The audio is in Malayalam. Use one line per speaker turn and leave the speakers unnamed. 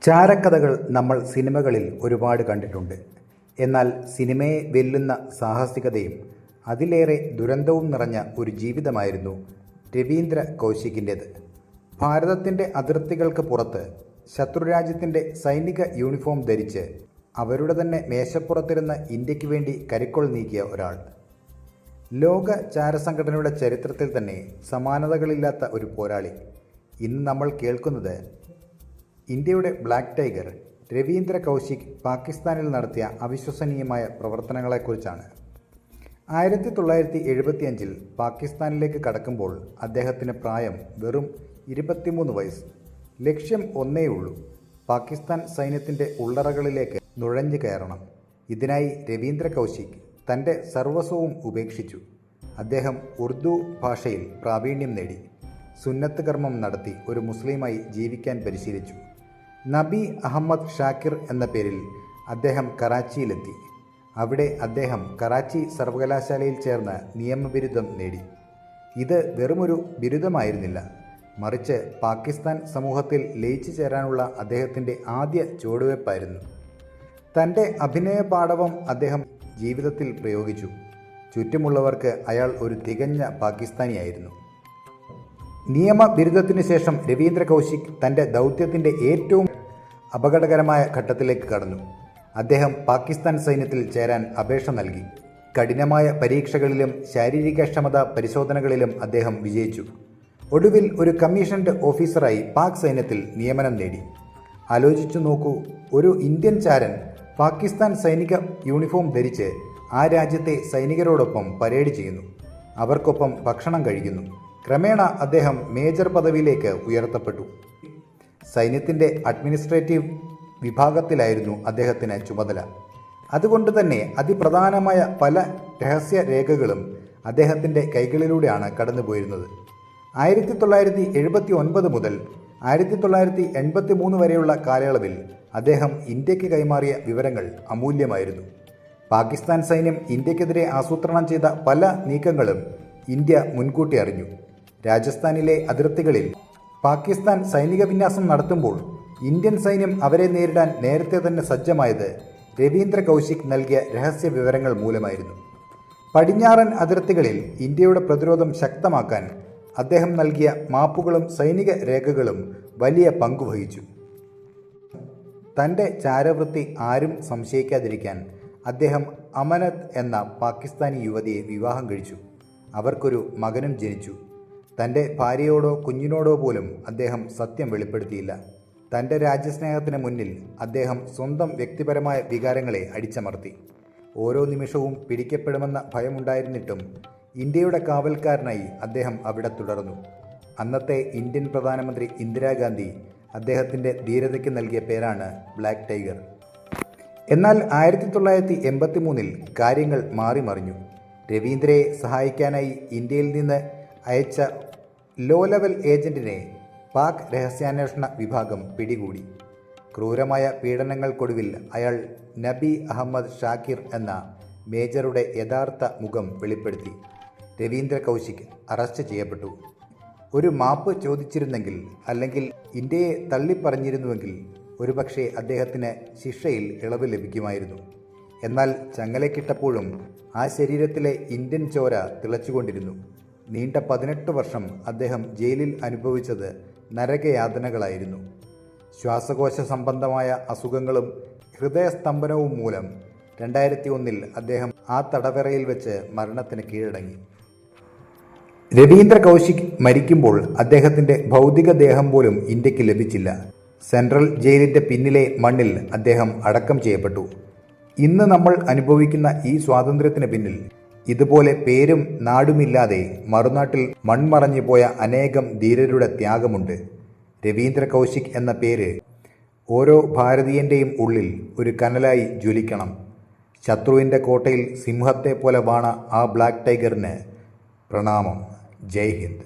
ചാരക്കഥകൾ നമ്മൾ സിനിമകളിൽ ഒരുപാട് കണ്ടിട്ടുണ്ട്. എന്നാൽ സിനിമയെ വെല്ലുന്ന സാഹസികതയും അതിലേറെ ദുരന്തവും നിറഞ്ഞ ഒരു ജീവിതമായിരുന്നു രവീന്ദ്ര കൗശികിൻ്റേത്. ഭാരതത്തിൻ്റെ അതിർത്തികൾക്ക് പുറത്ത് ശത്രുരാജ്യത്തിൻ്റെ സൈനിക യൂണിഫോം ധരിച്ച് അവരുടെ തന്നെ മേശപ്പുറത്തിരുന്ന് ഇന്ത്യക്ക് വേണ്ടി കരിക്കോൾ നീക്കിയ ഒരാൾ. ലോക ചാരസംഘടനയുടെ ചരിത്രത്തിൽ തന്നെ സമാനതകളില്ലാത്ത ഒരു പോരാളി. ഇന്ന് നമ്മൾ കേൾക്കുന്നത് ഇന്ത്യയുടെ ബ്ലാക്ക് ടൈഗർ രവീന്ദ്ര കൗശിക് പാകിസ്ഥാനിൽ നടത്തിയ അവിശ്വസനീയമായ പ്രവർത്തനങ്ങളെക്കുറിച്ചാണ്. 1975 പാകിസ്ഥാനിലേക്ക് കടക്കുമ്പോൾ അദ്ദേഹത്തിന് പ്രായം വെറും 23 വയസ്സ്. ലക്ഷ്യം ഒന്നേയുള്ളൂ, പാകിസ്ഥാൻ സൈന്യത്തിൻ്റെ ഉള്ളറകളിലേക്ക് നുഴഞ്ഞു കയറണം. ഇതിനായി രവീന്ദ്ര കൗശിക് തൻ്റെ സർവസ്വവും ഉപേക്ഷിച്ചു. അദ്ദേഹം ഉറുദു ഭാഷയിൽ പ്രാവീണ്യം നേടി, സുന്നത്ത് കർമ്മം നടത്തി ഒരു മുസ്ലിമായി ജീവിക്കാൻ പരിശീലിച്ചു. നബി അഹമ്മദ് ഷാക്കിർ എന്ന പേരിൽ അദ്ദേഹം കറാച്ചിയിലെത്തി. അവിടെ അദ്ദേഹം കറാച്ചി സർവകലാശാലയിൽ ചേർന്ന് നിയമബിരുദം നേടി. ഇത് വെറുമൊരു ബിരുദമായിരുന്നില്ല, മറിച്ച് പാകിസ്ഥാൻ സമൂഹത്തിൽ ലയിച്ചു ചേരാനുള്ള അദ്ദേഹത്തിൻ്റെ ആദ്യ ചുവടുവയ്പ്പായിരുന്നു. തൻ്റെ അഭിനയ പാടവം അദ്ദേഹം ജീവിതത്തിൽ പ്രയോഗിച്ചു. ചുറ്റുമുള്ളവർക്ക് അയാൾ ഒരു തികഞ്ഞ പാകിസ്ഥാനിയായിരുന്നു. നിയമ ബിരുദത്തിനു ശേഷം രവീന്ദ്ര കൗശിക് തൻ്റെ ദൗത്യത്തിൻ്റെ ഏറ്റവും അപകടകരമായ ഘട്ടത്തിലേക്ക് കടന്നു. അദ്ദേഹം പാകിസ്ഥാൻ സൈന്യത്തിൽ ചേരാൻ അപേക്ഷ നൽകി. കഠിനമായ പരീക്ഷകളിലും ശാരീരികക്ഷമതാ പരിശോധനകളിലും അദ്ദേഹം വിജയിച്ചു. ഒടുവിൽ ഒരു കമ്മീഷൻഡ് ഓഫീസറായി പാക് സൈന്യത്തിൽ നിയമനം നേടി. ആലോചിച്ചു നോക്കൂ, ഒരു ഇന്ത്യൻ ചാരൻ പാകിസ്ഥാൻ സൈനിക യൂണിഫോം ധരിച്ച് ആ രാജ്യത്തെ സൈനികരോടൊപ്പം പരേഡ് ചെയ്യുന്നു, അവർക്കൊപ്പം ഭക്ഷണം കഴിക്കുന്നു. ക്രമേണ അദ്ദേഹം മേജർ പദവിയിലേക്ക് ഉയർത്തപ്പെട്ടു. സൈന്യത്തിൻ്റെ അഡ്മിനിസ്ട്രേറ്റീവ് വിഭാഗത്തിലായിരുന്നു അദ്ദേഹത്തിന് ചുമതല. അതുകൊണ്ട് തന്നെ അതിപ്രധാനമായ പല രഹസ്യ രേഖകളും അദ്ദേഹത്തിൻ്റെ കൈകളിലൂടെയാണ് കടന്നുപോയിരുന്നത്. 1979 മുതൽ 1983 വരെയുള്ള കാലയളവിൽ അദ്ദേഹം ഇന്ത്യക്ക് കൈമാറിയ വിവരങ്ങൾ അമൂല്യമായിരുന്നു. പാകിസ്ഥാൻ സൈന്യം ഇന്ത്യക്കെതിരെ ആസൂത്രണം ചെയ്ത പല നീക്കങ്ങളും ഇന്ത്യ മുൻകൂട്ടി അറിഞ്ഞു. രാജസ്ഥാനിലെ അതിർത്തികളിൽ പാകിസ്ഥാൻ സൈനിക വിന്യാസം നടത്തുമ്പോൾ ഇന്ത്യൻ സൈന്യം അവരെ നേരിടാൻ നേരത്തെ തന്നെ സജ്ജമായത് രവീന്ദ്ര കൗശിക് നൽകിയ രഹസ്യ വിവരങ്ങൾ മൂലമായിരുന്നു. പടിഞ്ഞാറൻ അതിർത്തികളിൽ ഇന്ത്യയുടെ പ്രതിരോധം ശക്തമാക്കാൻ അദ്ദേഹം നൽകിയ മാപ്പുകളും സൈനിക രേഖകളും വലിയ പങ്കുവഹിച്ചു. തൻ്റെ ചാരവൃത്തി ആരും സംശയിക്കാതിരിക്കാൻ അദ്ദേഹം അമനത്ത് എന്ന പാകിസ്ഥാനി യുവതിയെ വിവാഹം കഴിച്ചു. അവർക്കൊരു മകനും ജനിച്ചു. തൻ്റെ ഭാര്യയോടോ കുഞ്ഞിനോടോ പോലും അദ്ദേഹം സത്യം വെളിപ്പെടുത്തിയില്ല. തൻ്റെ രാജ്യസ്നേഹത്തിന് മുന്നിൽ അദ്ദേഹം സ്വന്തം വ്യക്തിപരമായ വികാരങ്ങളെ അടിച്ചമർത്തി. ഓരോ നിമിഷവും പിടിക്കപ്പെടുമെന്ന ഭയമുണ്ടായിരുന്നിട്ടും ഇന്ത്യയുടെ കാവൽക്കാരനായി അദ്ദേഹം അവിടെ തുടർന്നു. അന്നത്തെ ഇന്ത്യൻ പ്രധാനമന്ത്രി ഇന്ദിരാഗാന്ധി അദ്ദേഹത്തിൻ്റെ ധീരതയ്ക്ക് നൽകിയ പേരാണ് ബ്ലാക്ക് ടൈഗർ. എന്നാൽ 1983 കാര്യങ്ങൾ മാറിമറിഞ്ഞു. രവീന്ദ്രയെ സഹായിക്കാനായി ഇന്ത്യയിൽ നിന്ന് അയച്ച ലോ ലെവൽ ഏജന്റിനെ പാക് രഹസ്യാന്വേഷണ വിഭാഗം പിടികൂടി. ക്രൂരമായ പീഡനങ്ങൾക്കൊടുവിൽ അയാൾ നബി അഹമ്മദ് ഷാക്കിർ എന്ന മേജറുടെ യഥാർത്ഥ മുഖം വെളിപ്പെടുത്തി. രവീന്ദ്ര കൗശിക് അറസ്റ്റ് ചെയ്യപ്പെട്ടു. ഒരു മാപ്പ് ചോദിച്ചിരുന്നെങ്കിൽ, അല്ലെങ്കിൽ ഇന്ത്യയെ തള്ളിപ്പറഞ്ഞിരുന്നുവെങ്കിൽ ഒരുപക്ഷെ അദ്ദേഹത്തിന് ശിക്ഷയിൽ ഇളവ് ലഭിക്കുമായിരുന്നു. എന്നാൽ ചങ്ങലക്കിട്ടപ്പോഴും ആ ശരീരത്തിലെ ഇന്ത്യൻ ചോര തിളച്ചുകൊണ്ടിരുന്നു. നീണ്ട 18 വർഷം അദ്ദേഹം ജയിലിൽ അനുഭവിച്ചത് നരകയാതനകളായിരുന്നു. ശ്വാസകോശ സംബന്ധമായ അസുഖങ്ങളും ഹൃദയസ്തംഭനവും മൂലം 2001 അദ്ദേഹം ആ തടവറയിൽ വെച്ച് മരണത്തിന് കീഴടങ്ങി. രവീന്ദ്ര കൗശിക് മരിക്കുമ്പോൾ അദ്ദേഹത്തിൻ്റെ ഭൗതികദേഹം പോലും ഇന്ത്യക്ക് ലഭിച്ചില്ല. സെൻട്രൽ ജയിലിൻ്റെ പിന്നിലെ മണ്ണിൽ അദ്ദേഹം അടക്കം ചെയ്യപ്പെട്ടു. ഇന്ന് നമ്മൾ അനുഭവിക്കുന്ന ഈ സ്വാതന്ത്ര്യത്തിന് പിന്നിൽ ഇതുപോലെ പേരും നാടുമില്ലാതെ മറുനാട്ടിൽ മൺമറഞ്ഞു പോയ അനേകം ധീരരുടെ ത്യാഗമുണ്ട്. രവീന്ദ്ര കൗശിക് എന്ന പേര് ഓരോ ഭാരതീയൻ്റെയും ഉള്ളിൽ ഒരു കനലായി ജ്വലിക്കണം. ശത്രുവിൻ്റെ കോട്ടയിൽ സിംഹത്തെ പോലെ വാണ ആ ബ്ലാക്ക് ടൈഗറിന് പ്രണാമം. ജയ് ഹിന്ദ്.